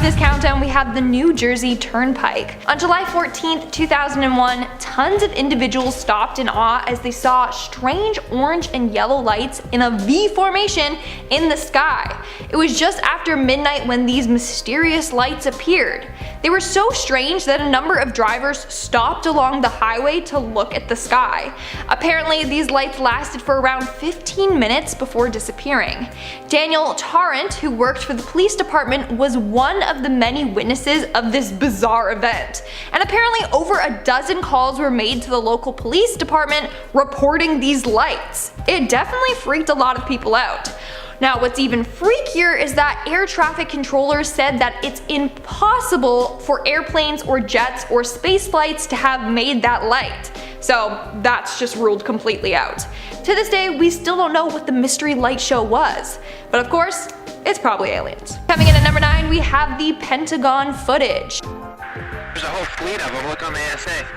up this countdown, we have the New Jersey Turnpike. On July 14th, 2001, tons of individuals stopped in awe as they saw strange orange and yellow lights in a V formation in the sky. It was just after midnight when these mysterious lights appeared. They were so strange that a number of drivers stopped along the highway to look at the sky. Apparently, these lights lasted for around 15 minutes before disappearing. Daniel Tarrant, who worked for the police department, was one of the many witnesses of this bizarre event. And apparently over a dozen calls were made to the local police department reporting these lights. It definitely freaked a lot of people out. Now, what's even freakier is that air traffic controllers said that it's impossible for airplanes or jets or space flights to have made that light. So that's just ruled completely out. To this day, we still don't know what the mystery light show was. But of course, it's probably aliens. Coming in at number 9, we have the Pentagon footage. There's a whole fleet of them. Look on the ASA.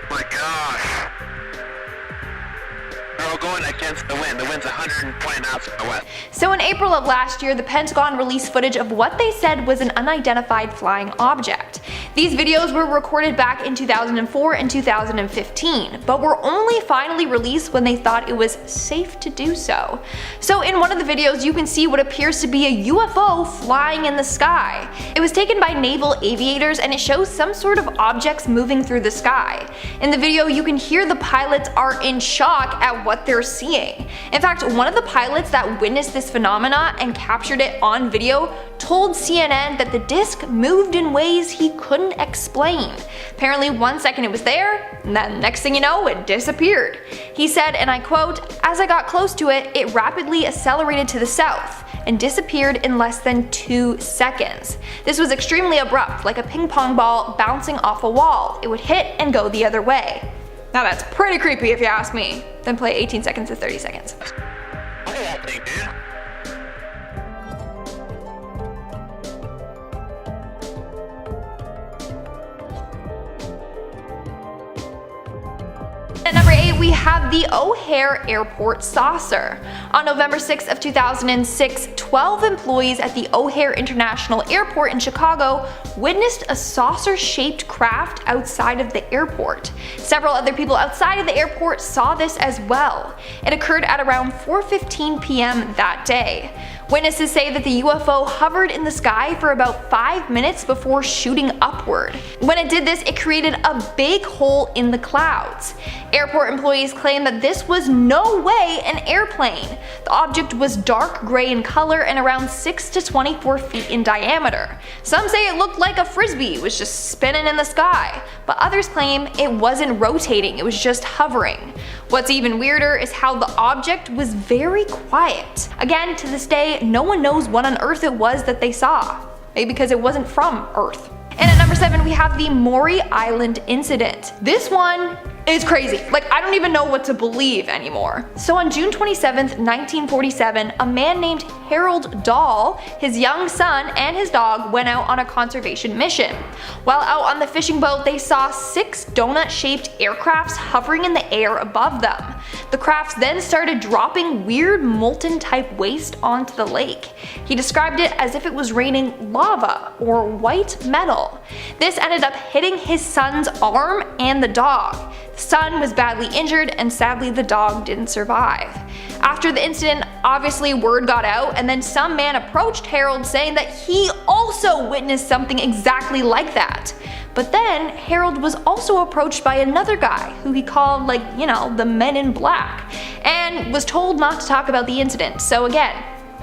My gosh. They're all going against the wind. The wind's 120 knots from the west. So in April of last year, the Pentagon released footage of what they said was an unidentified flying object. These videos were recorded back in 2004 and 2015, but were only finally released when they thought it was safe to do so. So in one of the videos, you can see what appears to be a UFO flying in the sky. It was taken by naval aviators and it shows some sort of objects moving through the sky. In the video, you can hear the pilots are in shock at what they're seeing. In fact, one of the pilots that witnessed this phenomena and captured it on video told CNN that the disc moved in ways he couldn't explain. Apparently 1 second it was there, and then next thing you know, it disappeared. He said, and I quote, "As I got close to it, it rapidly accelerated to the south and disappeared in less than 2 seconds. This was extremely abrupt, like a ping pong ball bouncing off a wall. It would hit and go the other way." Now that's pretty creepy if you ask me. Then play 18 seconds to 30 seconds. Look at that thing, dude. At number 8, we have the O'Hare Airport saucer. On November 6th of 2006, 12 employees at the O'Hare International Airport in Chicago witnessed a saucer-shaped craft outside of the airport. Several other people outside of the airport saw this as well. It occurred at around 4:15 p.m. that day. Witnesses say that the UFO hovered in the sky for about 5 minutes before shooting upward. When it did this, it created a big hole in the clouds. Airport employees claim that this was no way an airplane. The object was dark gray in color and around 6 to 24 feet in diameter. Some say it looked like a frisbee was just spinning in the sky, but others claim it wasn't rotating, it was just hovering. What's even weirder is how the object was very quiet. Again, to this day, no one knows what on earth it was that they saw. Maybe because it wasn't from Earth. And at number 7, we have the Maury Island incident. This one is crazy. Like, I don't even know what to believe anymore. So on June 27th, 1947, a man named Harold Dahl, his young son, and his dog went out on a conservation mission. While out on the fishing boat, they saw 6 donut-shaped aircrafts hovering in the air above them. The crafts then started dropping weird molten-type waste onto the lake. He described it as if it was raining lava or white metal. This ended up hitting his son's arm and the dog. The son was badly injured, and sadly the dog didn't survive. After the incident, obviously word got out, and then some man approached Harold saying that he also witnessed something exactly like that. But then Harold was also approached by another guy who he called, like, you know, the Men in Black, and was told not to talk about the incident. So again,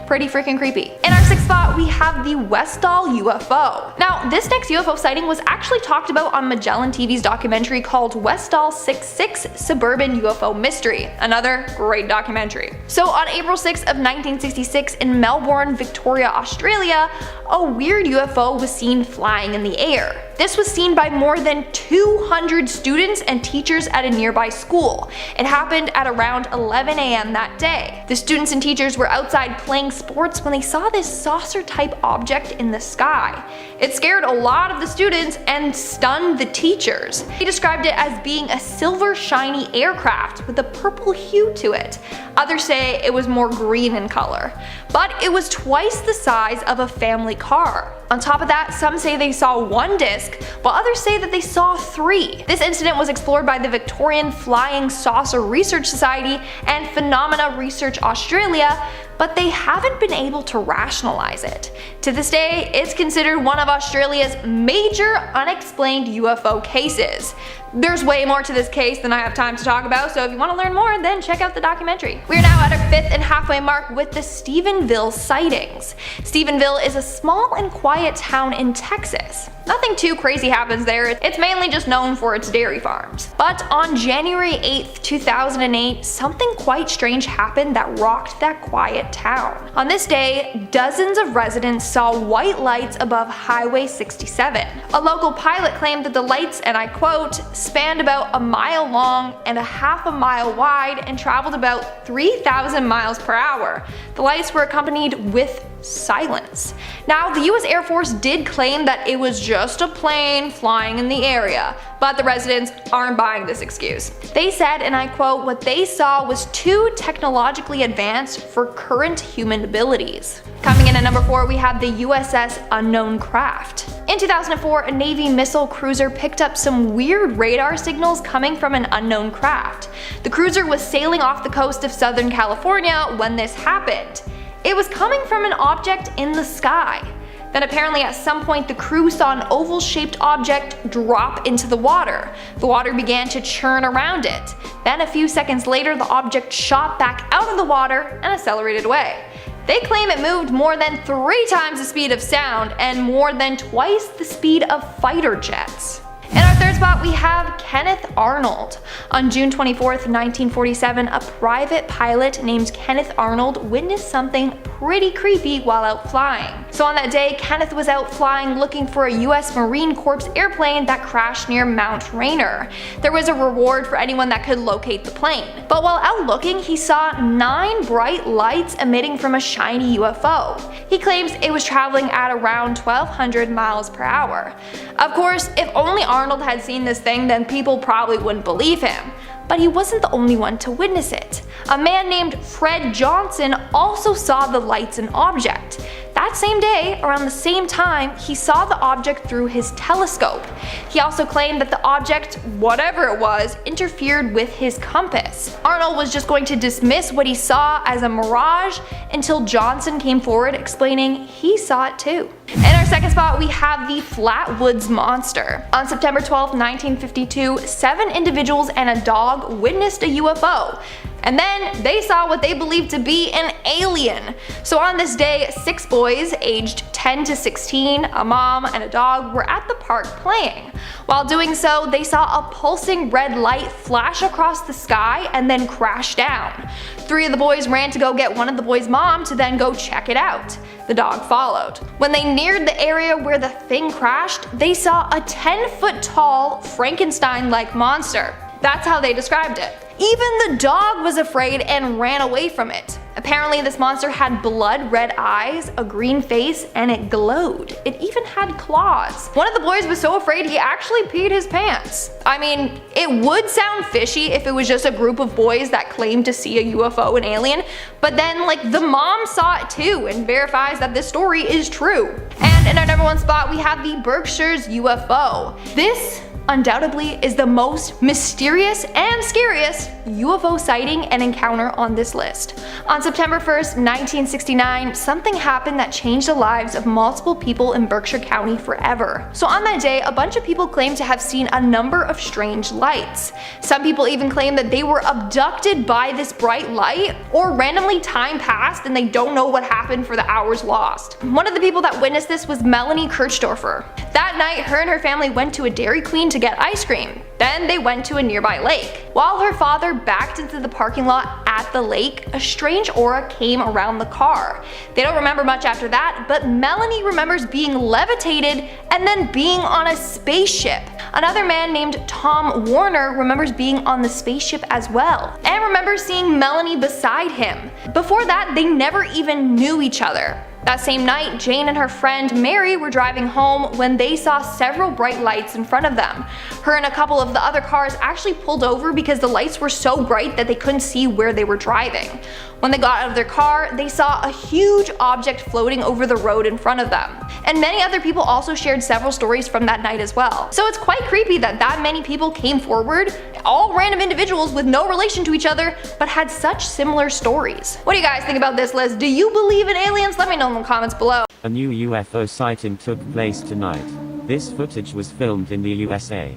pretty freaking creepy. In our 6th spot, we have the Westall UFO. Now, this next UFO sighting was actually talked about on Magellan TV's documentary called Westall 66 Suburban UFO Mystery, another great documentary. So on April 6th of 1966 in Melbourne, Victoria, Australia, a weird UFO was seen flying in the air. This was seen by more than 200 students and teachers at a nearby school. It happened at around 11 a.m. that day. The students and teachers were outside playing sports when they saw this saucer crescent-type object in the sky. It scared a lot of the students and stunned the teachers. They described it as being a silver shiny aircraft with a purple hue to it. Others say it was more green in color. But it was twice the size of a family car. On top of that, some say they saw one disc, while others say that they saw 3. This incident was explored by the Victorian Flying Saucer Research Society and Phenomena Research Australia, but they haven't been able to rationalize it. To this day, it's considered one of Australia's major unexplained UFO cases. There's way more to this case than I have time to talk about, so if you want to learn more, then check out the documentary. We are now at our 5th and halfway mark with the Stephenville sightings. Stephenville is a small and quiet town in Texas. Nothing too crazy happens there, it's mainly just known for its dairy farms. But on January 8th, 2008, something quite strange happened that rocked that quiet town. On this day, dozens of residents saw white lights above Highway 67. A local pilot claimed that the lights, and I quote, spanned about a mile long and a half a mile wide and traveled about 3,000 miles per hour. The lights were accompanied with silence. Now, the US Air Force did claim that it was just a plane flying in the area, but the residents aren't buying this excuse. They said, and I quote, what they saw was too technologically advanced for current human abilities. Coming in at number 4, we have the USS Unknown Craft. In 2004, a Navy missile cruiser picked up some weird radar signals coming from an unknown craft. The cruiser was sailing off the coast of Southern California when this happened. It was coming from an object in the sky. Then apparently at some point the crew saw an oval-shaped object drop into the water. The water began to churn around it. Then a few seconds later the object shot back out of the water and accelerated away. They claim it moved more than 3 times the speed of sound and more than twice the speed of fighter jets. In our 3rd spot, we have Kenneth Arnold. On June 24th, 1947, a private pilot named Kenneth Arnold witnessed something pretty creepy while out flying. So on that day, Kenneth was out flying looking for a US Marine Corps airplane that crashed near Mount Rainier. There was a reward for anyone that could locate the plane. But while out looking, he saw 9 bright lights emitting from a shiny UFO. He claims it was traveling at around 1,200 miles per hour. Of course, if only Arnold had seen this thing, then people probably wouldn't believe him. But he wasn't the only one to witness it. A man named Fred Johnson also saw the lights and object. That same day, around the same time, he saw the object through his telescope. He also claimed that the object, whatever it was, interfered with his compass. Arnold was just going to dismiss what he saw as a mirage until Johnson came forward explaining he saw it too. In our 2nd spot, we have the Flatwoods Monster. On September 12, 1952, 7 individuals and a dog witnessed a UFO. And then they saw what they believed to be an alien. So on this day, 6 boys aged 10 to 16, a mom and a dog, were at the park playing. While doing so, they saw a pulsing red light flash across the sky and then crash down. 3 of the boys ran to go get one of the boys' mom to then go check it out. The dog followed. When they neared the area where the thing crashed, they saw a 10-foot tall Frankenstein-like monster. That's how they described it. Even the dog was afraid and ran away from it. Apparently this monster had blood red eyes, a green face, and it glowed. It even had claws. One of the boys was so afraid he actually peed his pants. I mean, it would sound fishy if it was just a group of boys that claimed to see a UFO and alien, but then like the mom saw it too and verifies that this story is true. And in our number 1 spot, we have the Berkshire's UFO. This undoubtedly is the most mysterious and scariest UFO sighting and encounter on this list. On September 1st, 1969, something happened that changed the lives of multiple people in Berkshire County forever. So on that day, a bunch of people claimed to have seen a number of strange lights. Some people even claim that they were abducted by this bright light, or randomly time passed and they don't know what happened for the hours lost. One of the people that witnessed this was Melanie Kirchdorfer. That night, her and her family went to a Dairy Queen to get ice cream. Then they went to a nearby lake. While her father backed into the parking lot at the lake, a strange aura came around the car. They don't remember much after that, but Melanie remembers being levitated and then being on a spaceship. Another man named Tom Warner remembers being on the spaceship as well, and remembers seeing Melanie beside him. Before that, they never even knew each other. That same night, Jane and her friend Mary were driving home when they saw several bright lights in front of them. Her and a couple of the other cars actually pulled over because the lights were so bright that they couldn't see where they were driving. When they got out of their car, they saw a huge object floating over the road in front of them. And many other people also shared several stories from that night as well. So it's quite creepy that many people came forward, all random individuals with no relation to each other, but had such similar stories. What do you guys think about this list? Do you believe in aliens? Let me know in the comments below. A new UFO sighting took place tonight. This footage was filmed in the USA.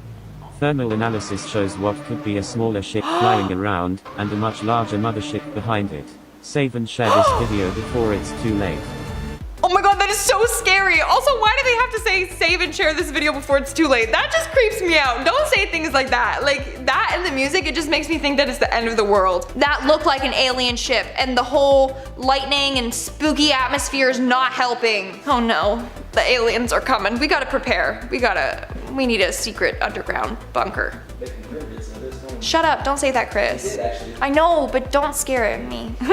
Thermal analysis shows what could be a smaller ship flying around, and a much larger mothership behind it. Save and share this video before it's too late. Oh my god, that is so scary. Also, why do they have to say save and share this video before it's too late? That just creeps me out. Don't say things like that. Like, that and the music, it just makes me think that it's the end of the world. That looked like an alien ship, and the whole lightning and spooky atmosphere is not helping. Oh no, the aliens are coming. We gotta prepare. We need a secret underground bunker. Shut up, don't say that, Chris. I know, but don't scare me. A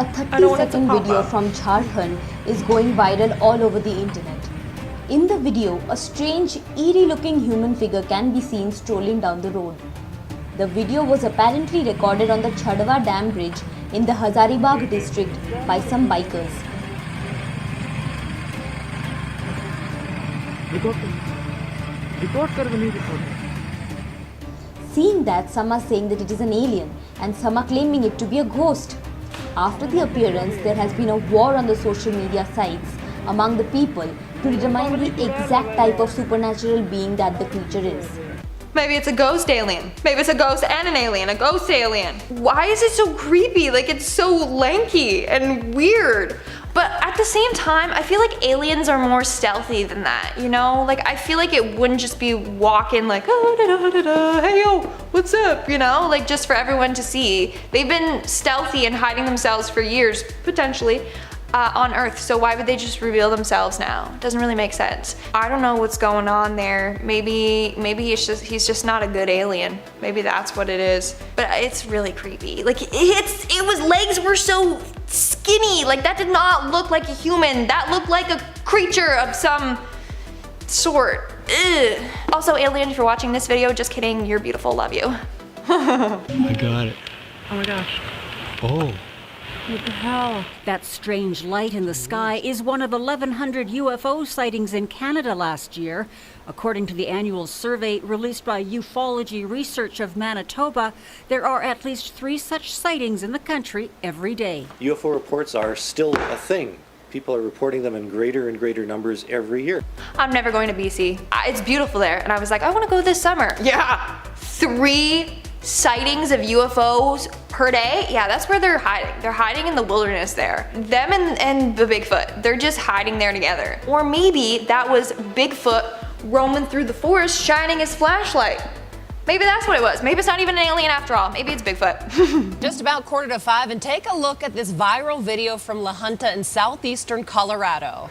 30-second video from Jharkhand is going viral all over the internet. In the video, a strange, eerie-looking human figure can be seen strolling down the road. The video was apparently recorded on the Chadwa Dam Bridge in the Hazaribagh district by some bikers. Seeing that, some are saying that it is an alien and some are claiming it to be a ghost. After the appearance, there has been a war on the social media sites among the people to determine the exact type of supernatural being that the creature is. Maybe it's a ghost alien. Maybe it's a ghost and an alien, a ghost alien. Why is it so creepy? Like, it's so lanky and weird. But at the same time, I feel like aliens are more stealthy than that, you know? Like, I feel like it wouldn't just be walking like, oh, da, da, da, da, hey yo, what's up, you know? Like, just for everyone to see. They've been stealthy and hiding themselves for years, potentially, on Earth, so why would they just reveal themselves now? Doesn't really make sense. I don't know what's going on there. Maybe he's just not a good alien. Maybe that's what it is. But it's really creepy. Like, legs were so skinny. Like, that did not look like a human. That looked like a creature of some sort. Ugh. Also, alien, if you're watching this video, just kidding, you're beautiful, love you. I got it. Oh my gosh. Oh. What the hell? That strange light in the sky is one of 1,100 UFO sightings in Canada last year. According to the annual survey released by Ufology Research of Manitoba, there are at least 3 such sightings in the country every day. UFO reports are still a thing. People are reporting them in greater and greater numbers every year. I'm never going to BC. It's beautiful there, and I was like, I want to go this summer. Yeah, 3 sightings of UFOs per day. Yeah, that's where they're hiding. They're hiding in the wilderness there. Them and the Bigfoot, they're just hiding there together. Or maybe that was Bigfoot roaming through the forest shining his flashlight. Maybe that's what it was. Maybe it's not even an alien after all. Maybe it's Bigfoot. Just about 4:45, and take a look at this viral video from La Junta in southeastern Colorado.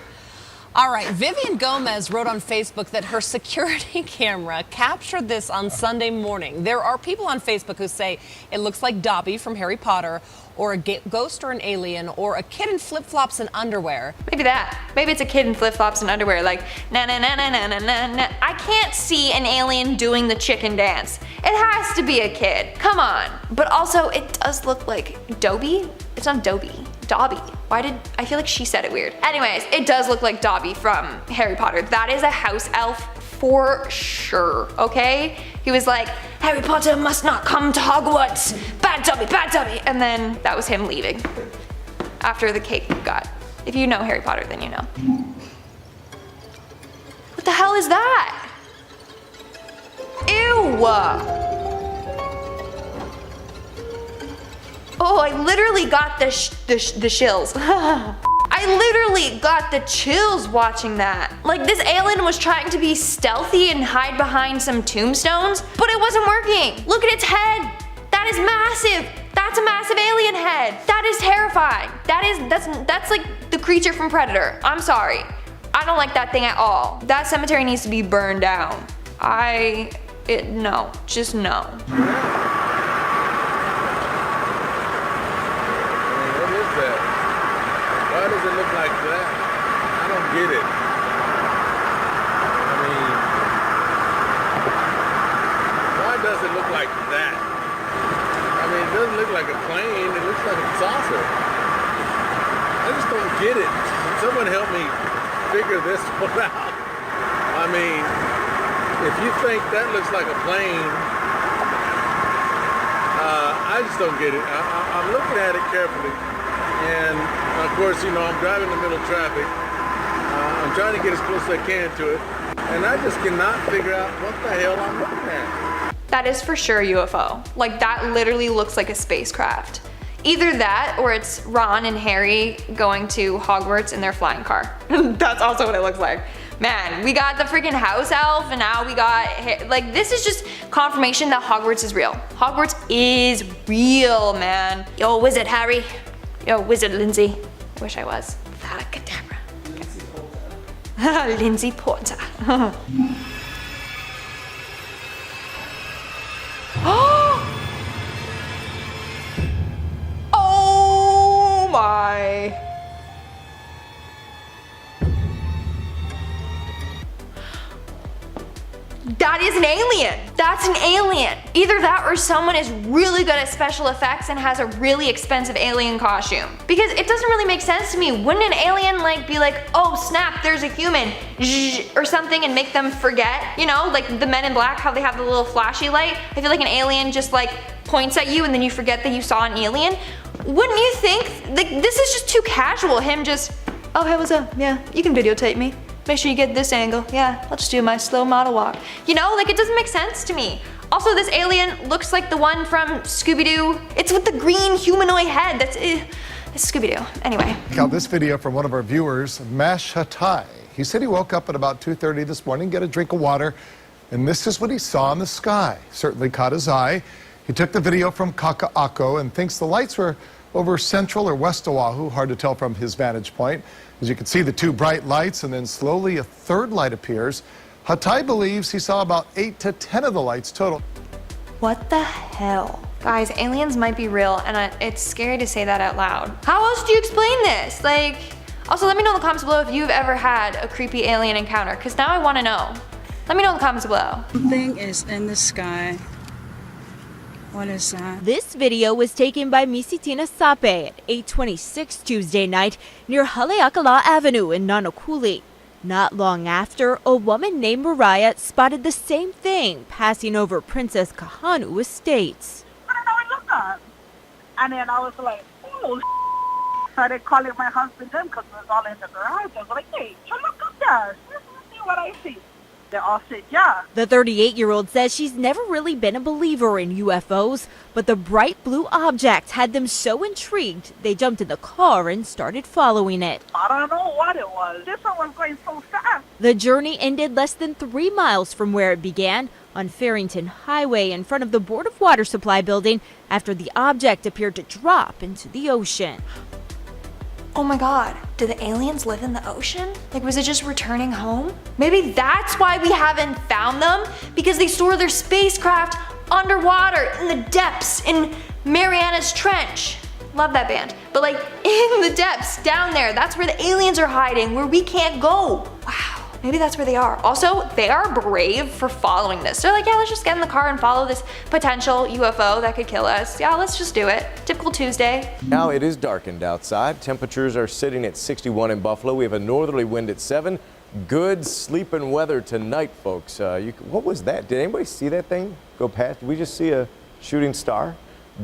All right, Vivian Gomez wrote on Facebook that her security camera captured this on Sunday morning. There are people on Facebook who say it looks like Dobby from Harry Potter, or a ghost or an alien, or a kid in flip-flops and underwear. Maybe that. Maybe it's a kid in flip-flops and underwear, like na na na na na na na na. I can't see an alien doing the chicken dance. It has to be a kid. Come on. But also, it does look like Dobby. It's not Dobby. Dobby. I feel like she said it weird. Anyways, it does look like Dobby from Harry Potter. That is a house elf for sure, okay? He was like, Harry Potter must not come to Hogwarts. Bad Dobby, bad Dobby. And then that was him leaving after the cake got. If you know Harry Potter, then you know. What the hell is that? Ew. Oh, I literally got the shills. I literally got the chills watching that. Like, this alien was trying to be stealthy and hide behind some tombstones, but it wasn't working. Look at its head. That is massive. That's a massive alien head. That is terrifying. That's like the creature from Predator. I'm sorry. I don't like that thing at all. That cemetery needs to be burned down. No, just no. What is that? Why does it look like that? I don't get it. I mean, why does it look like that? I mean, it doesn't look like a plane, it looks like a saucer. I just don't get it. Can someone help me figure this one out? I mean, if you think that looks like a plane, I just don't get it. I'm looking at it carefully, and of course, you know, I'm driving in the middle of traffic. I'm trying to get as close as I can to it, and I just cannot figure out what the hell I'm looking at. That is for sure UFO. Like, that literally looks like a spacecraft. Either that, or it's Ron and Harry going to Hogwarts in their flying car. That's also what it looks like. Man, we got the freaking house elf, and now we got, like, this is just confirmation that Hogwarts is real. Hogwarts is real, man. Yo, wizard Harry. Yo, wizard Lindsay. I wish I was. Cadabra. Lindsay Porter. Oh my. That is an alien. That's an alien. Either that or someone is really good at special effects and has a really expensive alien costume. Because it doesn't really make sense to me. Wouldn't an alien like be like, oh snap, there's a human, or something, and make them forget? You know, like the Men in Black, how they have the little flashy light. I feel like an alien just like points at you and then you forget that you saw an alien. Wouldn't you think, like, this is just too casual, him just, oh hey, what's up? Yeah, you can videotape me. Make sure you get this angle. Yeah, I'll just do my slow model walk. You know, like, it doesn't make sense to me. Also, this alien looks like the one from Scooby-Doo. It's with the green humanoid head. It's Scooby-Doo. Anyway. Check out this video from one of our viewers, Mash Hatai. He said he woke up at about 2:30 this morning, get a drink of water, and this is what he saw in the sky. Certainly caught his eye. He took the video from Kaka'ako and thinks the lights were over Central or West Oahu, hard to tell from his vantage point. As you can see, the two bright lights, and then slowly a third light appears. Hatai believes he saw about 8 to 10 of the lights total. What the hell? Guys, aliens might be real, and it's scary to say that out loud. How else do you explain this? Like, also let me know in the comments below if you've ever had a creepy alien encounter, because now I want to know. Let me know in the comments below. Something is in the sky. What is that? This video was taken by Misitina Sape at 8:26 Tuesday night near Haleakala Avenue in Nanakuli. Not long after, a woman named Mariah spotted the same thing passing over Princess Kahanu Estates. I don't know, I looked up. And then I was like, oh, started calling my husband then because it was all in the garage. I was like, hey, look up there. Let's see what I see. They all said, yeah. The 38-year-old says she's never really been a believer in UFOs, but the bright blue object had them so intrigued, they jumped in the car and started following it. I don't know what it was. This one was going so fast. The journey ended less than 3 miles from where it began, on Farrington Highway in front of the Board of Water Supply building, after the object appeared to drop into the ocean. Oh my god, do the aliens live in the ocean? Like, was it just returning home? Maybe that's why we haven't found them, because they store their spacecraft underwater in the depths in Mariana's Trench. Love that band. But like, in the depths down there, that's where the aliens are hiding, where we can't go. Wow. Maybe that's where they are. Also, they are brave for following this. They're like, yeah, let's just get in the car and follow this potential UFO that could kill us. Yeah, let's just do it. Typical Tuesday. Now it is darkened outside. Temperatures are sitting at 61 in Buffalo. We have a northerly wind at 7. Good sleeping weather tonight, folks. What was that? Did anybody see that thing go past? Did we just see a shooting star?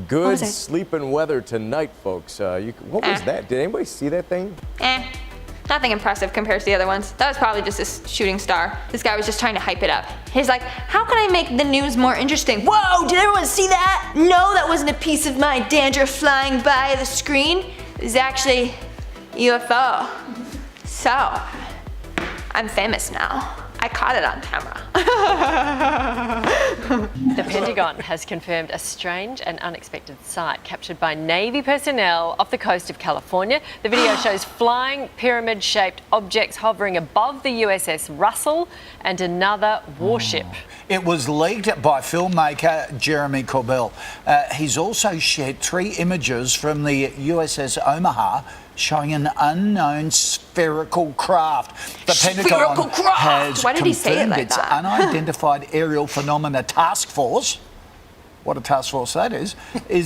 Good sleeping weather tonight, folks. What was that? Did anybody see that thing? Nothing impressive compared to the other ones. That was probably just a shooting star. This guy was just trying to hype it up. He's like, how can I make the news more interesting? Whoa, did everyone see that? No, that wasn't a piece of my dandruff flying by the screen. It was actually UFO. So, I'm famous now. I caught it on camera. The Pentagon has confirmed a strange and unexpected sight captured by Navy personnel off the coast of California. The video shows flying pyramid-shaped objects hovering above the USS Russell and another warship. It was leaked by filmmaker Jeremy Corbell. He's also shared 3 images from the USS Omaha showing an unknown spherical craft. The Pentagon has confirmed its unidentified aerial phenomena task force, what a task force that is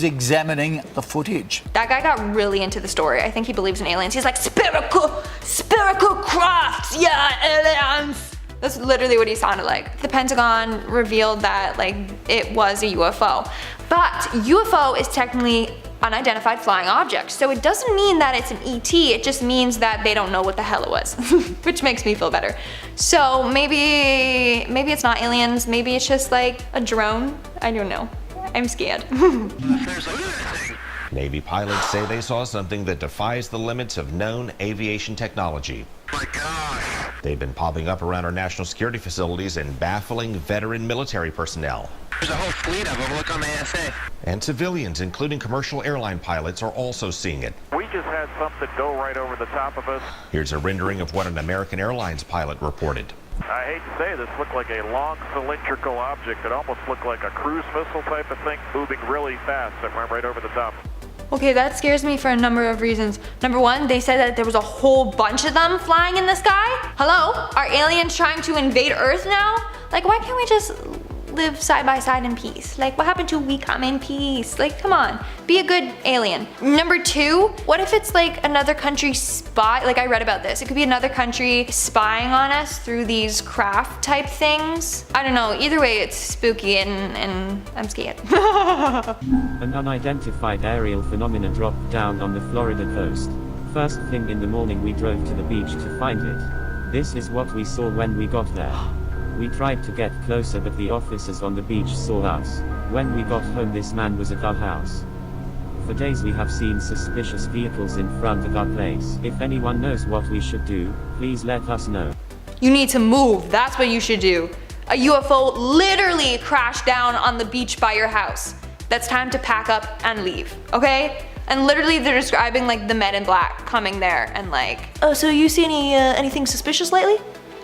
examining the footage. That guy got really into the story. I think he believes in aliens. He's like, spherical crafts, yeah, aliens. That's literally what he sounded like. The Pentagon revealed that like it was a UFO. But UFO is technically unidentified flying object, so it doesn't mean that it's an ET, it just means that they don't know what the hell it was, which makes me feel better. So maybe it's not aliens, maybe it's just like a drone, I don't know. I'm scared. Navy pilots say they saw something that defies the limits of known aviation technology. My gosh. They've been popping up around our national security facilities and baffling veteran military personnel. There's a whole fleet of them. Look on the ASA. And civilians, including commercial airline pilots, are also seeing it. We just had something go right over the top of us. Here's a rendering of what an American Airlines pilot reported. I hate to say this, looked like a long cylindrical object. It almost looked like a cruise missile type of thing moving really fast that went right over the top. Okay, that scares me for a number of reasons. Number one, they said that there was a whole bunch of them flying in the sky. Hello? Are aliens trying to invade Earth now? Like, why can't we just live side by side in peace? Like, what happened to we come in peace? Like, come on, be a good alien. Number two, what if it's like another country spy? Like, I read about this. It could be another country spying on us through these craft type things. I don't know, either way it's spooky and I'm scared. An unidentified aerial phenomenon dropped down on the Florida coast. First thing in the morning we drove to the beach to find it. This is what we saw when we got there. We tried to get closer but the officers on the beach saw us. When we got home this man was at our house. For days we have seen suspicious vehicles in front of our place. If anyone knows what we should do, please let us know. You need to move, that's what you should do. A UFO literally crashed down on the beach by your house. That's time to pack up and leave, okay? And literally they're describing like the Men in Black coming there and like, oh, so you see anything suspicious lately?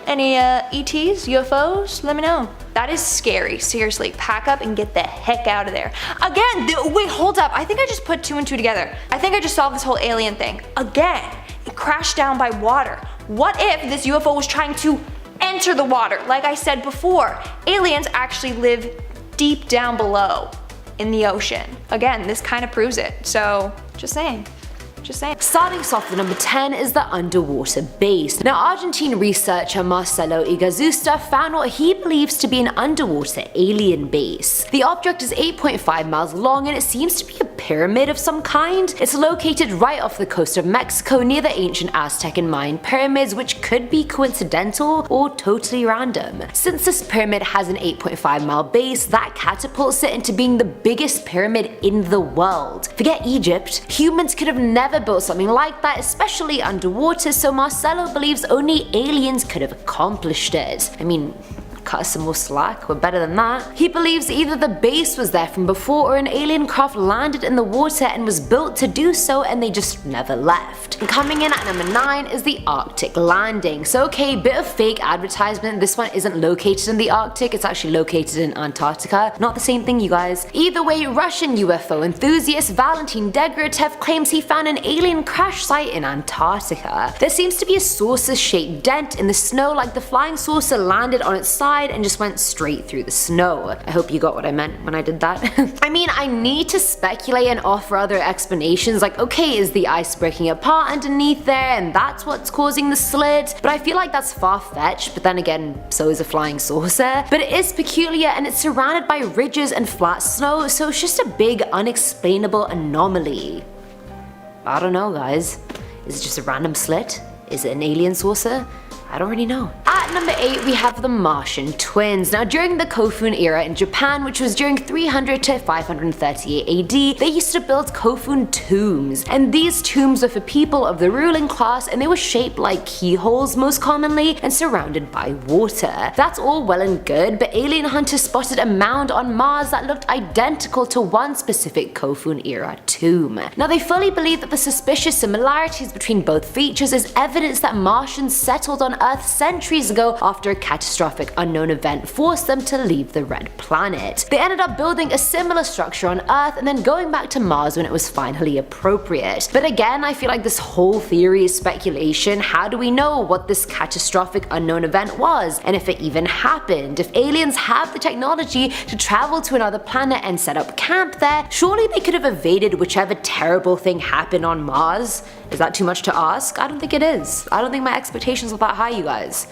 Any ETs, UFOs? Let me know. That is scary, seriously. Pack up and get the heck out of there. Again, wait, hold up. I think I just put 2 and 2 together. I think I just solved this whole alien thing. Again, it crashed down by water. What if this UFO was trying to enter the water? Like I said before, aliens actually live deep down below in the ocean. Again, this kind of proves it. So, just saying. Starting off with number 10 is the underwater base. Now, Argentine researcher Marcelo Igazusta found what he believes to be an underwater alien base. The object is 8.5 miles long and it seems to be a pyramid of some kind. It's located right off the coast of Mexico near the ancient Aztec and Mayan pyramids, which could be coincidental or totally random. Since this pyramid has an 8.5 mile base, that catapults it into being the biggest pyramid in the world. Forget Egypt, humans could have never built something like that, especially underwater, so Marcelo believes only aliens could have accomplished it. I mean, cut us some more slack, we're better than that. He believes either the base was there from before or an alien craft landed in the water and was built to do so and they just never left. And coming in at number 9 is the Arctic landing. So okay, bit of fake advertisement, this one isn't located in the Arctic, it's actually located in Antarctica. Not the same thing, you guys. Either way, Russian UFO enthusiast Valentin Degratev claims he found an alien crash site in Antarctica. There seems to be a saucer-shaped dent in the snow like the flying saucer landed on its side and just went straight through the snow. I hope you got what I meant when I did that. I mean, I need to speculate and offer other explanations like, okay, is the ice breaking apart underneath there and that's what's causing the slit? But I feel like that's far-fetched, but then again, so is a flying saucer. But it is peculiar and it's surrounded by ridges and flat snow, so it's just a big unexplainable anomaly. I don't know, guys. Is it just a random slit? Is it an alien saucer? I don't really know. At At number 8 we have the Martian twins. Now during the Kofun era in Japan, which was during 300 to 538 AD, they used to build Kofun tombs, and these tombs were for people of the ruling class, and they were shaped like keyholes most commonly and surrounded by water. That's all well and good, but alien hunters spotted a mound on Mars that looked identical to one specific Kofun era tomb. Now they fully believe that the suspicious similarities between both features is evidence that Martians settled on Earth centuries ago after a catastrophic unknown event forced them to leave the red planet. They ended up building a similar structure on Earth and then going back to Mars when it was finally appropriate. But again, I feel like this whole theory is speculation. How do we know what this catastrophic unknown event was, and if it even happened? If aliens have the technology to travel to another planet and set up camp there, surely they could have evaded whichever terrible thing happened on Mars. Is that too much to ask? I don't think it is. I don't think my expectations are that high, you guys.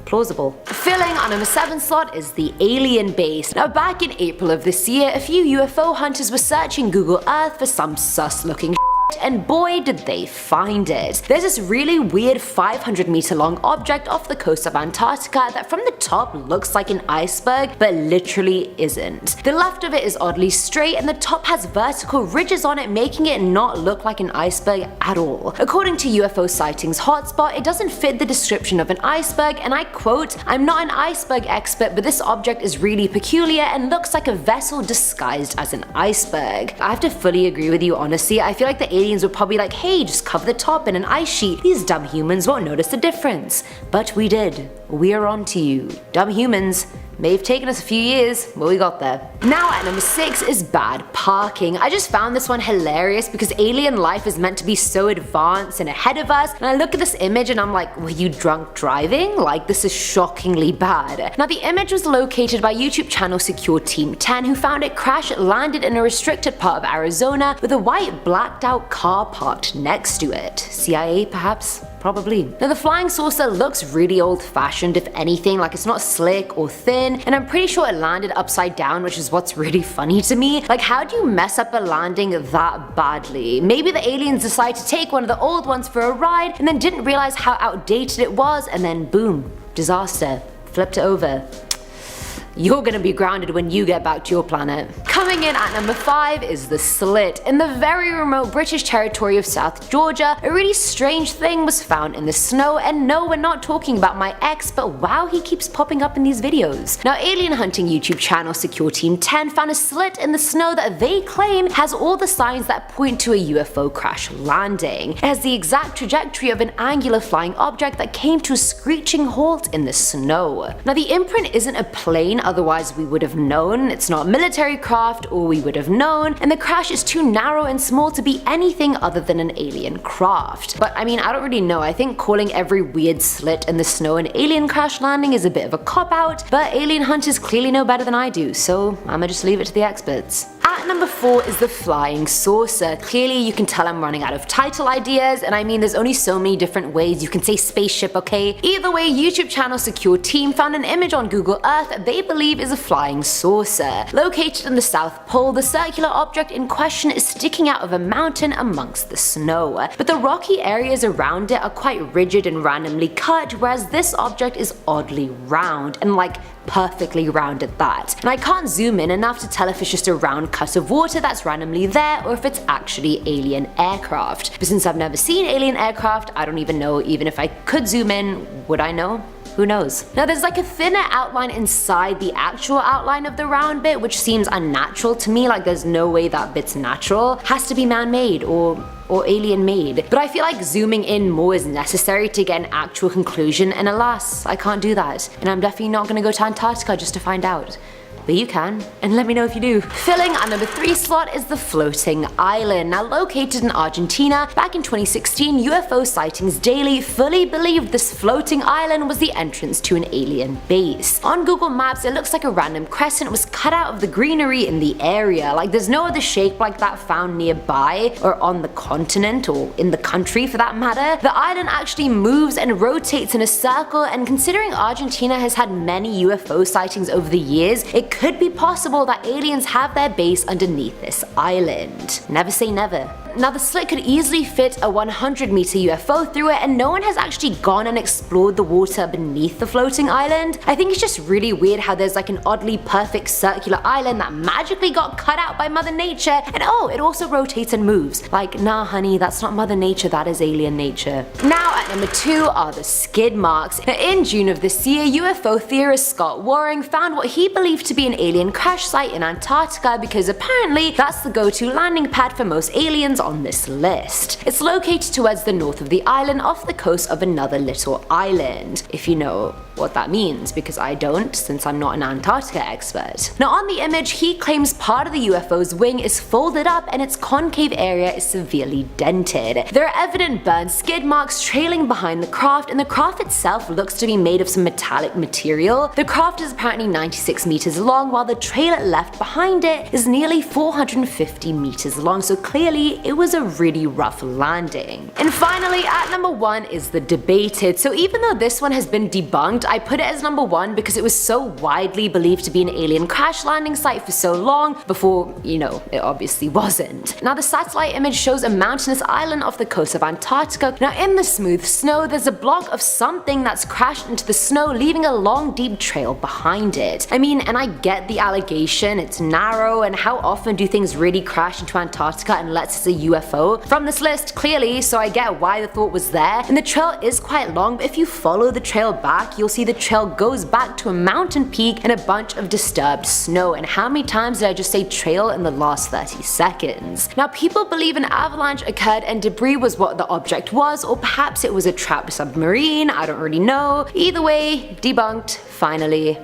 Plausible. Filling our number 7 slot is the alien base. Now back in April of this year, a few UFO hunters were searching Google Earth for some sus looking and boy did they find it. There's this really weird 500-meter long object off the coast of Antarctica that from the top looks like an iceberg but literally isn't. The left of it is oddly straight and the top has vertical ridges on it, making it not look like an iceberg at all. According to UFO Sightings hotspot, it doesn't fit the description of an iceberg, and I quote, "I'm not an iceberg expert, but this object is really peculiar and looks like a vessel disguised as an iceberg." I have to fully agree with you, honestly. I feel like the aliens were probably like, hey, just cover the top in an ice sheet. These dumb humans won't notice the difference. But we did. We're on to you. Dumb humans. May have taken us a few years, but we got there. Now at number 6 is bad parking. I just found this one hilarious because alien life is meant to be so advanced and ahead of us, and I look at this image and I'm like, were you drunk driving? Like, this is shockingly bad. Now the image was located by YouTube channel Secure Team 10, who found it crash landed in a restricted part of Arizona with a white blacked out car parked next to it. CIA perhaps? Probably. Now the flying saucer looks really old-fashioned, if anything, like it's not slick or thin, and I'm pretty sure it landed upside down, which is what's really funny to me. Like, how do you mess up a landing that badly? Maybe the aliens decided to take one of the old ones for a ride and then didn't realize how outdated it was, and then boom, disaster. Flipped it over. You're gonna be grounded when you get back to your planet. Coming in at number 5 is the slit. In the very remote British territory of South Georgia, a really strange thing was found in the snow, and no, we're not talking about my ex, but wow, he keeps popping up in these videos. Now alien hunting YouTube channel Secure Team 10 found a slit in the snow that they claim has all the signs that point to a UFO crash landing. It has the exact trajectory of an angular flying object that came to a screeching halt in the snow. Now the imprint isn't a plane, otherwise we would have known. It's not military craft, or we would have known, and the crash is too narrow and small to be anything other than an alien craft. But I mean, I don't really know. I think calling every weird slit in the snow an alien crash landing is a bit of a cop-out, but alien hunters clearly know better than I do, so I'ma just leave it to the experts. At number 4 is the flying saucer. Clearly you can tell I'm running out of title ideas, and I mean there's only so many different ways you can say spaceship, okay? Either way, YouTube channel Secure Team found an image on Google Earth that they believe is a flying saucer. Located in the South Pole, the circular object in question is sticking out of a mountain amongst the snow, but the rocky areas around it are quite rigid and randomly cut, whereas this object is oddly round, and like perfectly round at that. And I can't zoom in enough to tell if it's just a round cut of water that's randomly there or if it's actually alien aircraft. But since I've never seen alien aircraft, I don't even know. Even if I could zoom in, would I know? Who knows? Now there's like a thinner outline inside the actual outline of the round bit, which seems unnatural to me. Like there's no way that bit's natural. Has to be man-made or alien made. But I feel like zooming in more is necessary to get an actual conclusion, and alas, I can't do that. And I'm definitely not gonna go to Antarctica just to find out. But you can, and let me know if you do. Filling our number 3 slot is the floating island. Now located in Argentina, back in 2016, UFO Sightings Daily fully believed this floating island was the entrance to an alien base. On Google Maps, it looks like a random crescent was cut out of the greenery in the area. Like there's no other shape like that found nearby, or on the continent, or in the country for that matter. The island actually moves and rotates in a circle, and considering Argentina has had many UFO sightings over the years, it could be possible that aliens have their base underneath this island. Never say never. Now the slit could easily fit a 100-meter UFO through it, and no one has actually gone and explored the water beneath the floating island. I think it's just really weird how there's like an oddly perfect circular island that magically got cut out by Mother Nature, and oh, it also rotates and moves. Like, nah honey, that's not Mother Nature, that is alien nature. Now at number 2 are the skid marks. Now, in June of this year, UFO theorist Scott Waring found what he believed to be an alien crash site in Antarctica because apparently that's the go-to landing pad for most aliens on this list. It's located towards the north of the island off the coast of another little island, if you know what that means, because I don't, since I'm not an Antarctica expert. Now on the image, he claims part of the UFO's wing is folded up and its concave area is severely dented. There are evident burn skid marks trailing behind the craft, and the craft itself looks to be made of some metallic material. The craft is apparently 96 meters long, while the trail it left behind it is nearly 450 meters long, so clearly it was a really rough landing. And finally, at number 1 is the debated. So even though this one has been debunked, I put it as number 1 because it was so widely believed to be an alien crash landing site for so long before, you know, it obviously wasn't. Now the satellite image shows a mountainous island off the coast of Antarctica. Now in the smooth snow, there's a block of something that's crashed into the snow, leaving a long deep trail behind it. I mean, and I get the allegation, it's narrow, and how often do things really crash into Antarctica unless it's a UFO? From this list, clearly, so I get why the thought was there. And the trail is quite long, but if you follow the trail back, you'll see the trail goes back to a mountain peak and a bunch of disturbed snow. And how many times did I just say trail in the last 30 seconds? Now people believe an avalanche occurred and debris was what the object was, or perhaps it was a trapped submarine, I don't really know. Either way, debunked, finally.